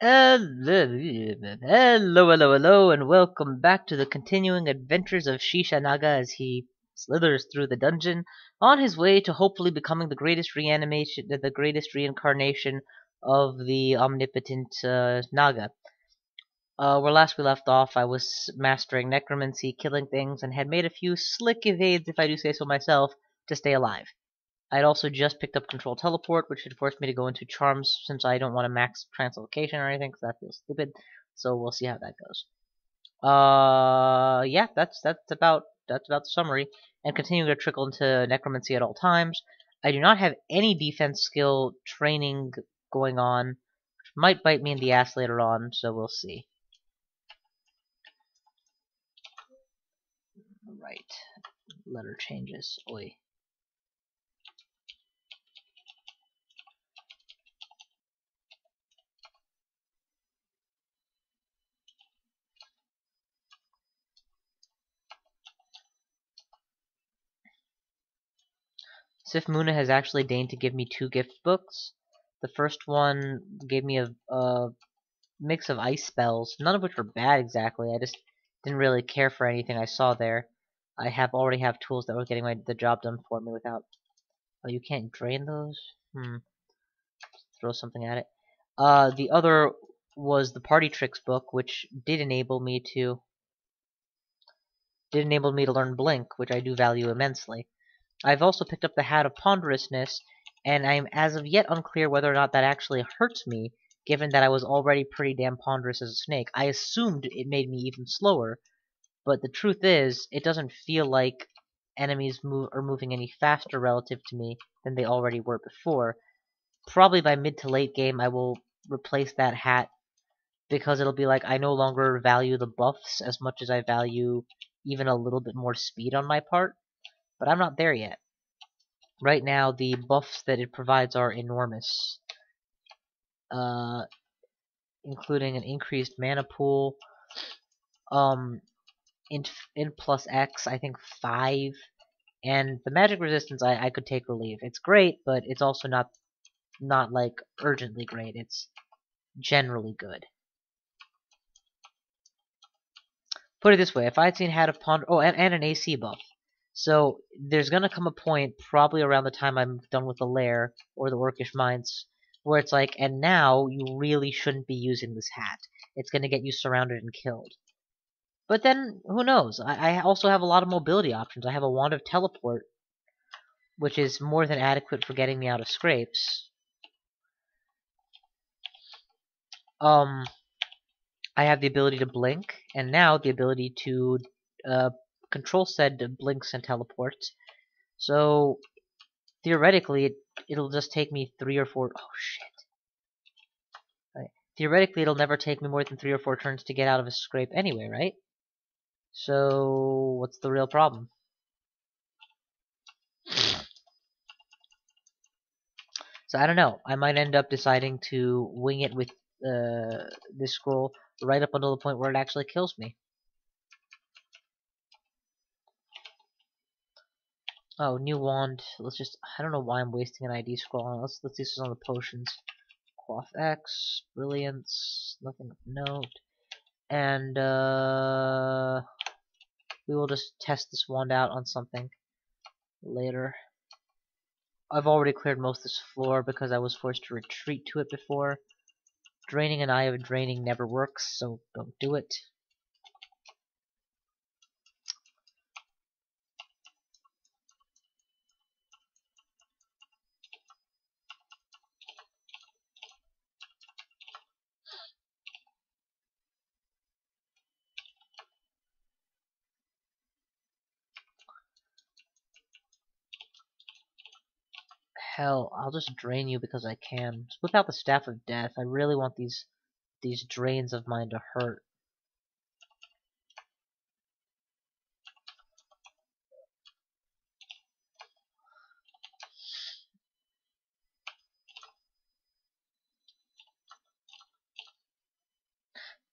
Hello, and welcome back to the continuing adventures of Sheshanaga as he slithers through the dungeon on his way to hopefully becoming the greatest reincarnation of the omnipotent Naga. Where last we left off, I was mastering necromancy, killing things, and had made a few slick evades, if I do say so myself, to stay alive. I had also just picked up Control Teleport, which had forced me to go into Charms since I don't want to max Translocation or anything, because that feels stupid. So we'll see how that goes. Yeah, that's about the summary. And continuing to trickle into Necromancy at all times. I do not have any defense skill training going on, which might bite me in the ass later on, so we'll see. Right. Letter changes. Oi. Sif Muna has actually deigned to give me 2 gift books. The first one gave me a mix of ice spells, none of which were bad exactly. I just didn't really care for anything I saw there. I already have tools that were getting the job done for me without. Oh, you can't drain those? Throw something at it. The other was the Party Tricks book, which did enable me to learn Blink, which I do value immensely. I've also picked up the Hat of Ponderousness, and I'm as of yet unclear whether or not that actually hurts me, given that I was already pretty damn ponderous as a snake. I assumed it made me even slower, but the truth is, it doesn't feel like enemies are moving any faster relative to me than they already were before. Probably by mid to late game, I will replace that hat, because it'll be like I no longer value the buffs as much as I value even a little bit more speed on my part. But I'm not there yet. Right now, the buffs that it provides are enormous, including an increased mana pool, int plus X, I think 5, and the magic resistance I could take or leave. It's great, but it's also not like urgently great. It's generally good. Put it this way: if I had seen Hat of Ponder, and an AC buff. So there's gonna come a point, probably around the time I'm done with the lair or the Orcish Mines, where it's like, and now you really shouldn't be using this hat. It's gonna get you surrounded and killed. But then, who knows? I also have a lot of mobility options. I have a Wand of Teleport, which is more than adequate for getting me out of scrapes. I have the ability to blink, and now the ability to control said blinks and teleports. So theoretically, it'll just take me 3 or 4. Oh shit! Right. Theoretically, it'll never take me more than 3 or 4 turns to get out of a scrape anyway, right? So what's the real problem? So I don't know. I might end up deciding to wing it with this scroll right up until the point where it actually kills me. Oh, new wand. Let's just. I don't know why I'm wasting an ID scroll on. Let's use this on the potions. Quaff X, Brilliance, nothing of note, and we will just test this wand out on something later. I've already cleared most of this floor because I was forced to retreat to it before. Draining an Eye of Draining never works, so don't do it. Hell, I'll just drain you because I can. Just whip out the Staff of Death. I really want these drains of mine to hurt.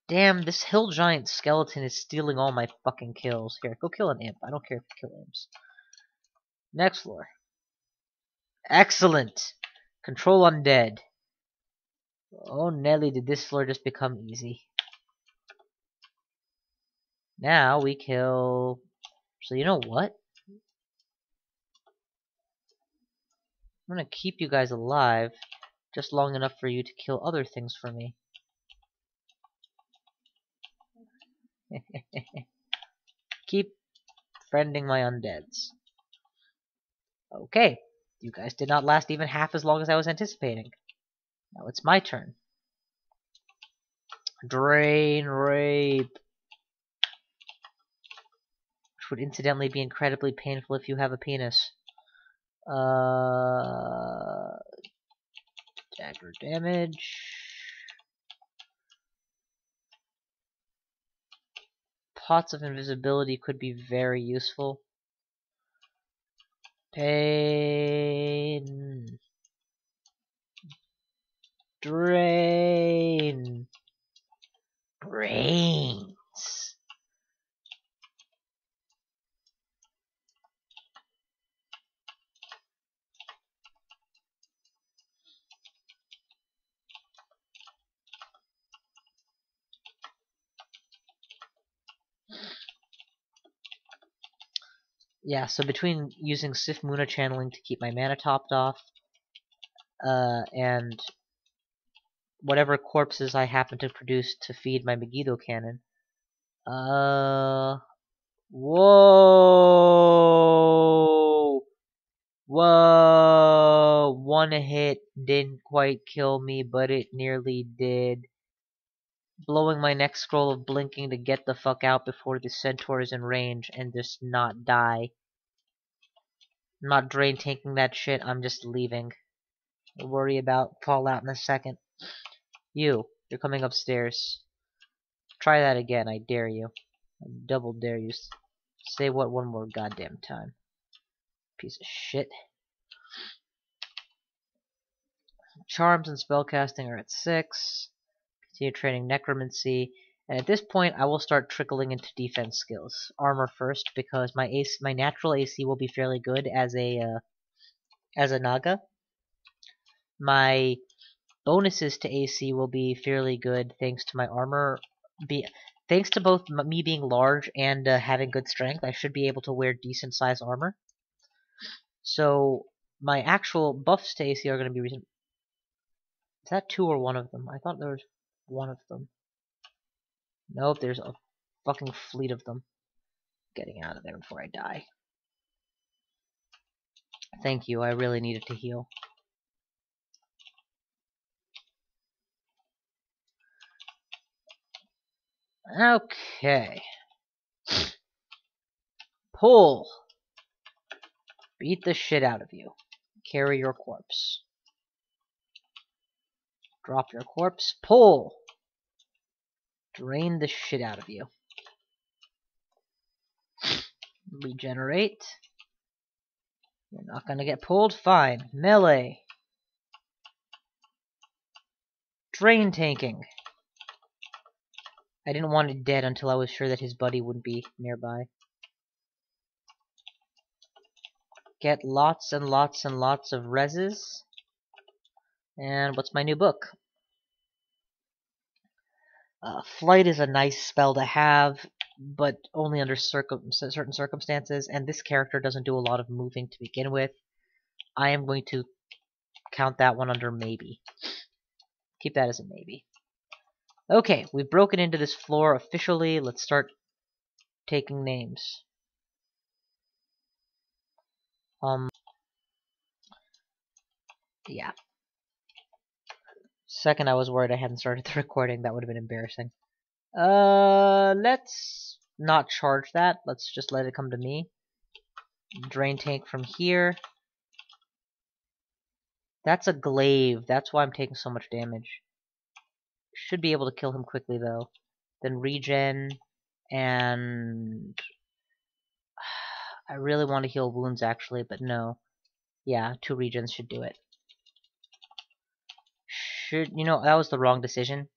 Damn, this hill giant skeleton is stealing all my fucking kills. Here, go kill an imp. I don't care if you kill imps. Next floor. Excellent! Control undead. Oh Nelly, did this floor just become easy. Now we kill... So you know what? I'm gonna keep you guys alive just long enough for you to kill other things for me. Keep friending my undeads. Okay, you guys did not last even half as long as I was anticipating. Now it's my turn. Drain rape. Which would incidentally be incredibly painful if you have a penis. Dagger damage. Pots of invisibility could be very useful. Pain. Drain. Brains. Yeah, so between using Sif Muna channeling to keep my mana topped off, and whatever corpses I happen to produce to feed my Megiddo cannon, whoa! Whoa! One hit didn't quite kill me, but it nearly did. Blowing my next scroll of blinking to get the fuck out before the centaur is in range and just not die. I'm not drain tanking that shit, I'm just leaving. We'll worry about Fallout in a second. You're coming upstairs. Try that again, I dare you. I double dare you. Say what one more goddamn time. Piece of shit. Charms and spellcasting are at 6. Continue training necromancy. And at this point, I will start trickling into defense skills. Armor first, because my natural AC will be fairly good as a Naga. My bonuses to AC will be fairly good thanks to my armor. Thanks to both me being large and having good strength, I should be able to wear decent size armor. So my actual buffs to AC are going to be reasonable. Is that 2 or 1 of them? I thought there was 1 of them. Nope, there's a fucking fleet of them. Getting out of there before I die. Thank you, I really needed to heal. Okay. Pull. Beat the shit out of you. Carry your corpse. Drop your corpse. Pull. Drain the shit out of you. Regenerate. You're not gonna get pulled? Fine. Melee. Drain tanking. I didn't want it dead until I was sure that his buddy wouldn't be nearby. Get lots and lots and lots of reses. And what's my new book? Flight is a nice spell to have, but only under certain circumstances, and this character doesn't do a lot of moving to begin with. I am going to count that one under maybe. Keep that as a maybe. Okay, we've broken into this floor officially. Let's start taking names. Yeah. Second I was worried I hadn't started the recording, that would have been embarrassing. Let's not charge that. Let's just let it come to me. Drain tank from here. That's a glaive. That's why I'm taking so much damage. Should be able to kill him quickly, though. Then regen, and... I really want to heal wounds, actually, but no. Yeah, 2 regens should do it. That was the wrong decision.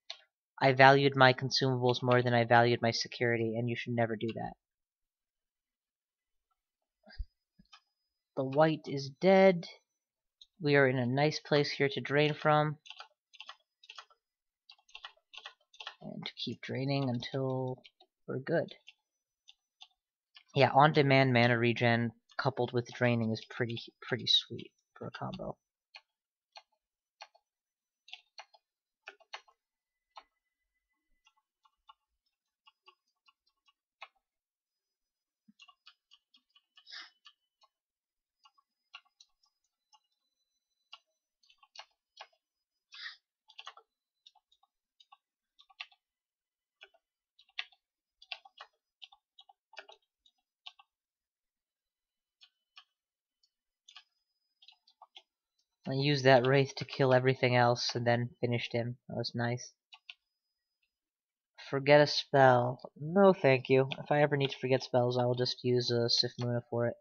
I valued my consumables more than I valued my security, and you should never do that. The white is dead. We are in a nice place here to drain from. keep draining until we're good. Yeah, on-demand mana regen coupled with draining is pretty sweet for a combo. I used that Wraith to kill everything else and then finished him. That was nice. Forget a spell. No thank you. If I ever need to forget spells, I will just use a Sif Muna for it.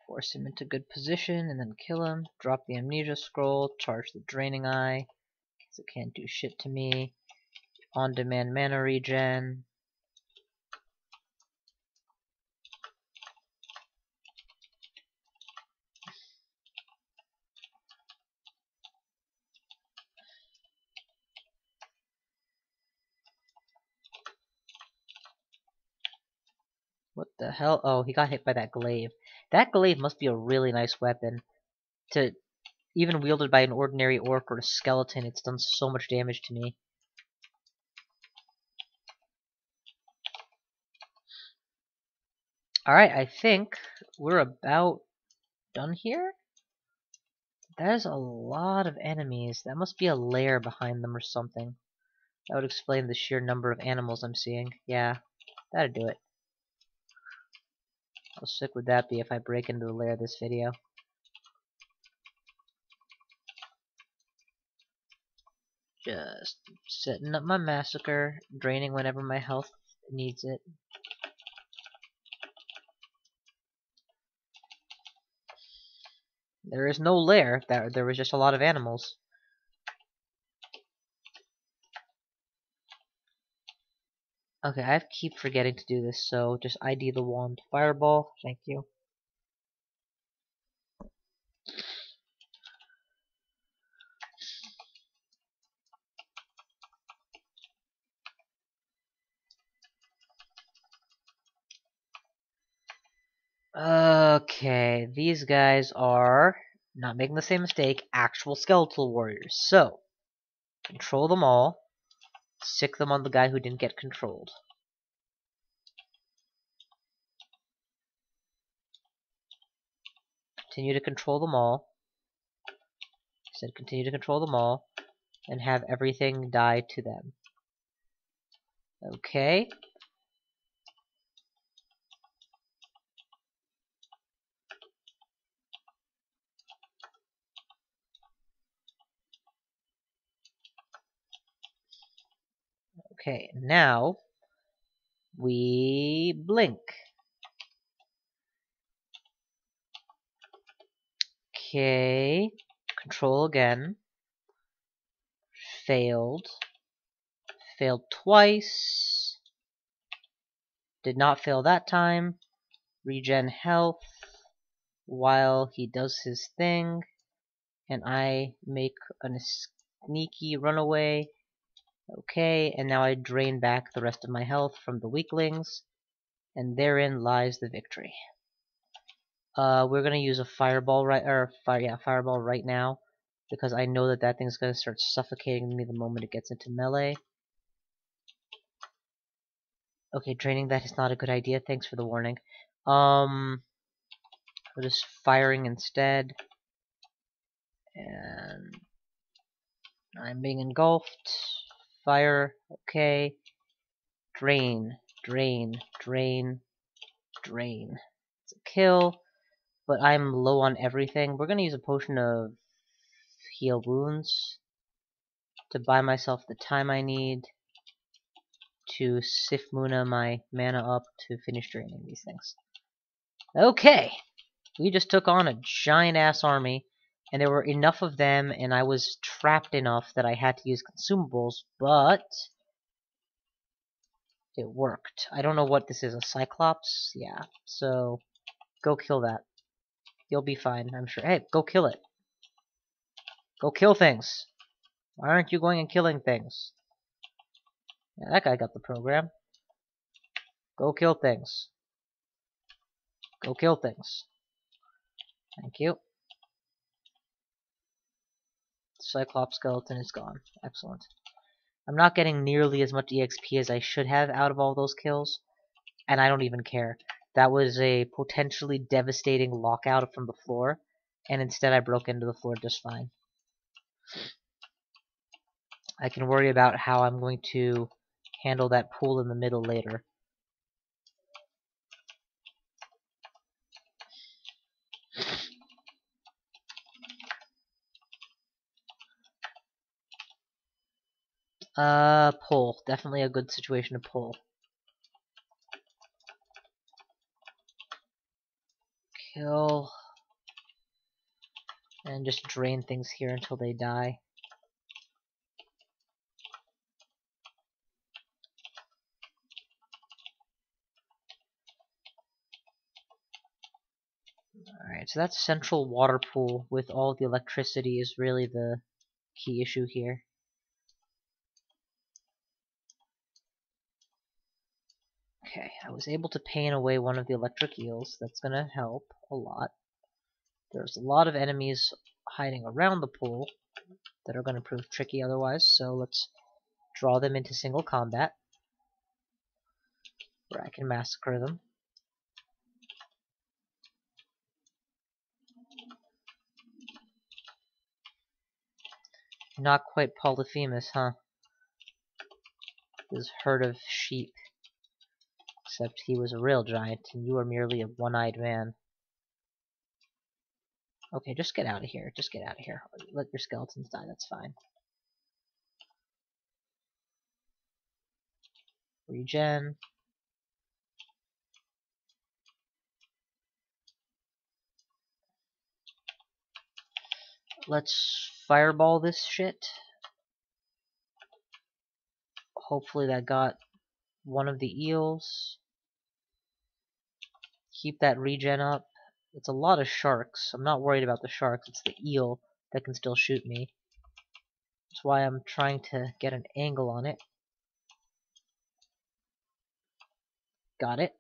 Force him into good position and then kill him. Drop the Amnesia Scroll. Charge the Draining Eye. Because it can't do shit to me. On-demand mana regen. What the hell? Oh, he got hit by that glaive. That glaive must be a really nice weapon. Even wielded by an ordinary orc or a skeleton, it's done so much damage to me. Alright, I think we're about done here? That is a lot of enemies. That must be a lair behind them or something. That would explain the sheer number of animals I'm seeing. Yeah, that'd do it. How sick would that be if I break into the lair this video? Just setting up my massacre, draining whenever my health needs it. There is no lair. There was just a lot of animals. Okay, I keep forgetting to do this, so just ID the wand. Fireball, thank you. Okay, these guys are, not making the same mistake, actual skeletal warriors. So, control them all. Sick them on the guy who didn't get controlled. Continue to control them all. Said continue to control them all. And have everything die to them. Okay. Okay, now we blink. Okay, control again. Failed. Failed twice. Did not fail that time. Regen health while he does his thing. And I make a sneaky runaway. Okay, and now I drain back the rest of my health from the weaklings. And therein lies the victory. We're gonna use a fireball fireball right now, because I know that that thing's gonna start suffocating me the moment it gets into melee. Okay, draining that is not a good idea. Thanks for the warning. We're just firing instead, and I'm being engulfed. Fire. Okay. Drain, drain, drain, drain. It's a kill. But I'm low on everything. We're gonna use a potion of heal wounds to buy myself the time I need to Sif Muna my mana up to finish draining these things. Okay, we just took on a giant ass army, and there were enough of them, and I was trapped enough that I had to use consumables, but It worked. I don't know what this is, a Cyclops? Yeah, so go kill that. You'll be fine, I'm sure. Hey, go kill it. Go kill things. Why aren't you going and killing things? Yeah, that guy got the program. Go kill things. Go kill things. Thank you. Cyclops skeleton is gone. Excellent. I'm not getting nearly as much EXP as I should have out of all those kills, and I don't even care. That was a potentially devastating lockout from the floor, and instead I broke into the floor just fine. I can worry about how I'm going to handle that pool in the middle later. Pull. Definitely a good situation to pull. Kill. And just drain things here until they die. Alright, so that central water pool with all the electricity is really the key issue here. Okay, I was able to paint away one of the electric eels. That's gonna help a lot. There's a lot of enemies hiding around the pool that are gonna prove tricky otherwise, so let's draw them into single combat, where I can massacre them. Not quite Polyphemus, huh? This herd of sheep. Except he was a real giant, and you are merely a one-eyed man. Okay, just get out of here. Just get out of here. Let your skeletons die, that's fine. Regen. Let's fireball this shit. Hopefully that got one of the eels. Keep that regen up. It's a lot of sharks. I'm not worried about the sharks. It's the eel that can still shoot me. That's why I'm trying to get an angle on it. Got it.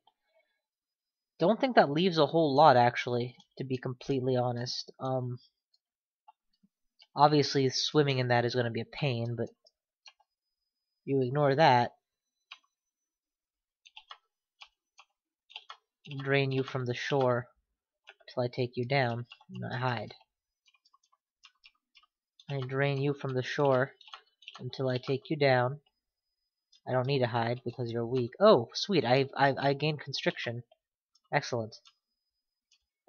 Don't think that leaves a whole lot, actually, to be completely honest. Obviously, swimming in that is going to be a pain, but you ignore that. Drain you from the shore till I take you down, and I hide. I drain you from the shore until I take you down. I don't need to hide because you're weak. Oh, sweet! I gained constriction. Excellent.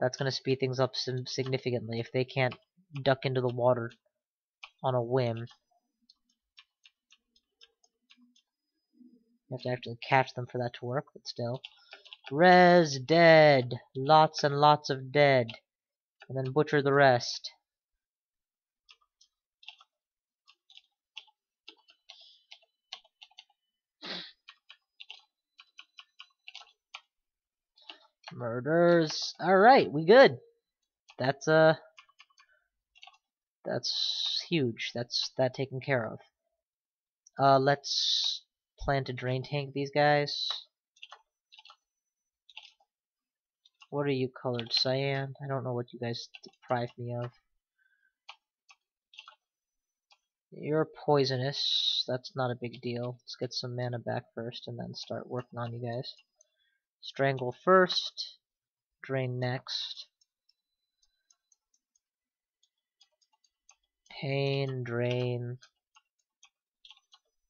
That's going to speed things up significantly if they can't duck into the water on a whim. You have to actually catch them for that to work, but still. Res dead! Lots and lots of dead. And then butcher the rest. Murders. Alright, we good. That's huge. That's that taken care of. Let's plan to drain tank these guys. What are you colored? Cyan? I don't know what you guys deprive me of. You're poisonous. That's not a big deal. Let's get some mana back first and then start working on you guys. Strangle first. Drain next. Pain, drain.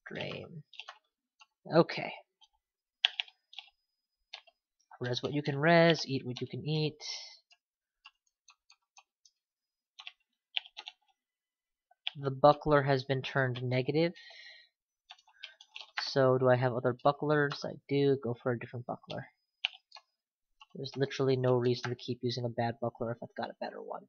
Drain. Okay. Res what you can res, eat what you can eat. The buckler has been turned negative. So do I have other bucklers? I do. Go for a different buckler. There's literally no reason to keep using a bad buckler if I've got a better one.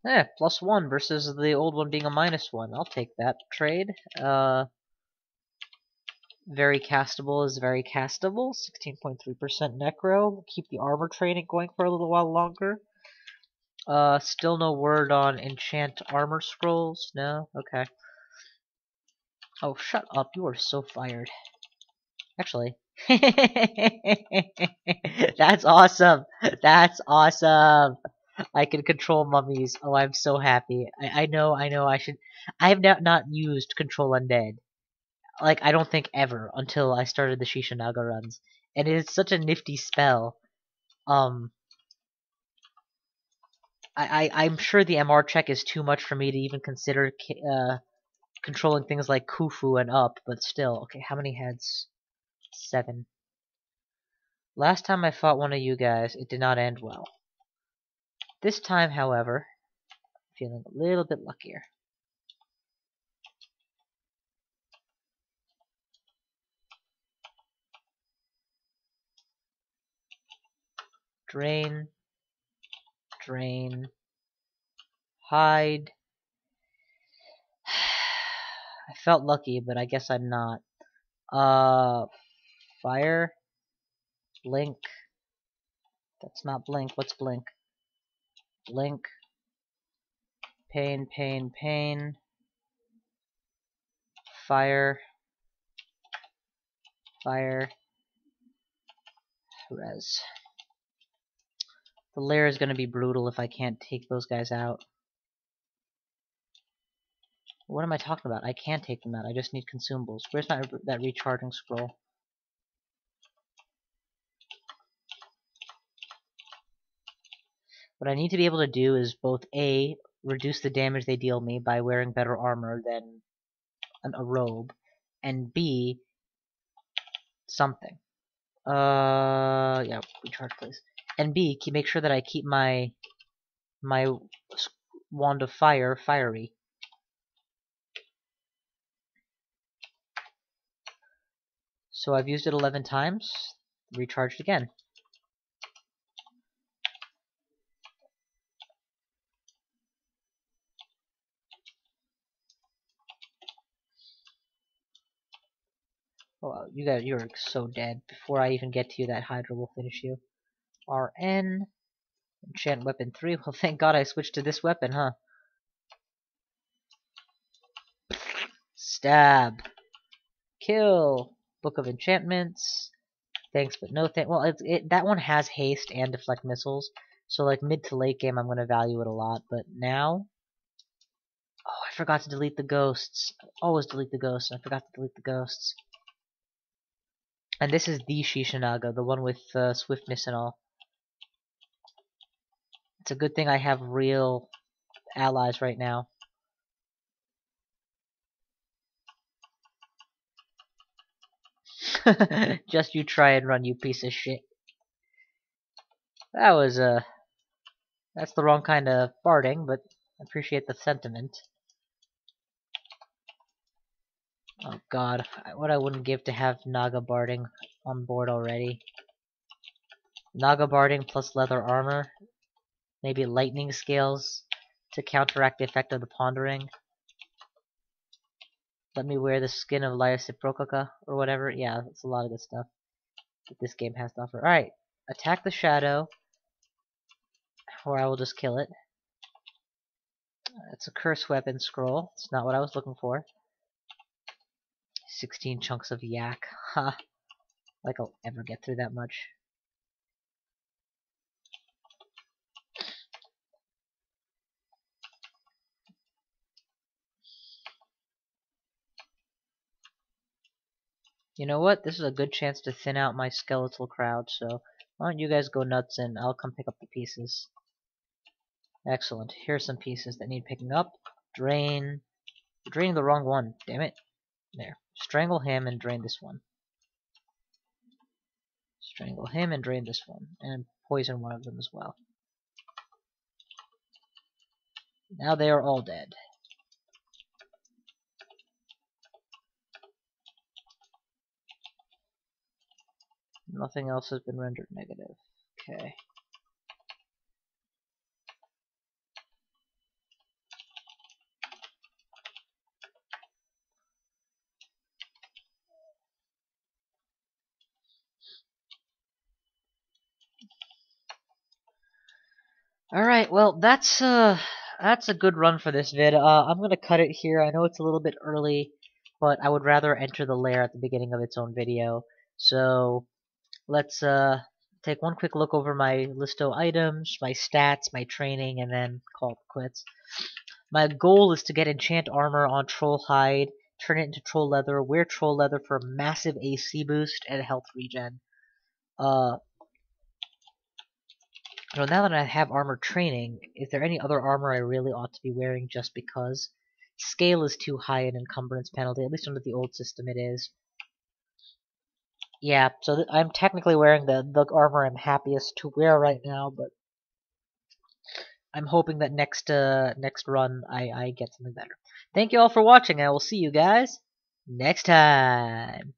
+1 versus the old one being a -1. I'll take that trade. Very castable is very castable. 16.3% necro. Keep the armor training going for a little while longer. Still no word on enchant armor scrolls? No? Okay. Oh, shut up. You are so fired. Actually. That's awesome. That's awesome. I can control mummies. Oh, I'm so happy. I know, I should. I have not used control undead. Like, I don't think ever until I started the Sheshanaga runs. And it is such a nifty spell. I'm sure the MR check is too much for me to even consider controlling things like Khufu and up, but still. Okay, how many heads? 7. Last time I fought one of you guys, it did not end well. This time, however, I'm feeling a little bit luckier. Drain. Drain. Hide. I felt lucky, but I guess I'm not. Fire. Blink. That's not blink. What's blink? Blink. Pain, pain, pain. Fire. Fire. Res. The lair is going to be brutal if I can't take those guys out. What am I talking about? I can take them out. I just need consumables. Where's that recharging scroll? What I need to be able to do is both A, reduce the damage they deal me by wearing better armor than a robe, and B, something. Yeah, recharge please. And B, make sure that I keep my wand of fire fiery. So I've used it 11 times, recharged again. Oh, you're so dead. Before I even get to you, that Hydra will finish you. RN. Enchant weapon 3. Well, thank God I switched to this weapon, huh? Stab. Kill. Book of Enchantments. Thanks, but no thanks. Well, that one has haste and deflect missiles. So, like, mid to late game, I'm going to value it a lot. But now... Oh, I forgot to delete the ghosts. I always delete the ghosts. I forgot to delete the ghosts. And this is the Sheshanaga, the one with swiftness and all. It's a good thing I have real allies right now. Just you try and run, you piece of shit. That was, that's the wrong kind of barding, but I appreciate the sentiment. Oh god, what I wouldn't give to have Naga barding on board already. Naga barding plus leather armor. Maybe lightning scales to counteract the effect of the pondering. Let me wear the skin of Lysiprococa or whatever. Yeah, that's a lot of good stuff that this game has to offer. Alright, attack the shadow, or I will just kill it. It's a curse weapon scroll. It's not what I was looking for. 16 chunks of yak. Ha! Like I'll ever get through that much. You know what? This is a good chance to thin out my skeletal crowd, so why don't you guys go nuts and I'll come pick up the pieces. Excellent. Here's some pieces that need picking up. Drain. You're draining the wrong one. Damn it. There. Strangle him and drain this one. Strangle him and drain this one. And poison one of them as well. Now they are all dead. Nothing else has been rendered negative. Okay. Alright, well, that's a good run for this vid. I'm gonna cut it here. I know it's a little bit early, but I would rather enter the lair at the beginning of its own video. So, let's take one quick look over my listo items, my stats, my training, and then call it quits. My goal is to get enchant armor on troll hide, turn it into troll leather, wear troll leather for a massive AC boost and health regen. So now that I have armor training, is there any other armor I really ought to be wearing just because? Scale is too high an encumbrance penalty, at least under the old system it is. Yeah, so I'm technically wearing the armor I'm happiest to wear right now, but I'm hoping that next run I get something better. Thank you all for watching, and I will see you guys next time.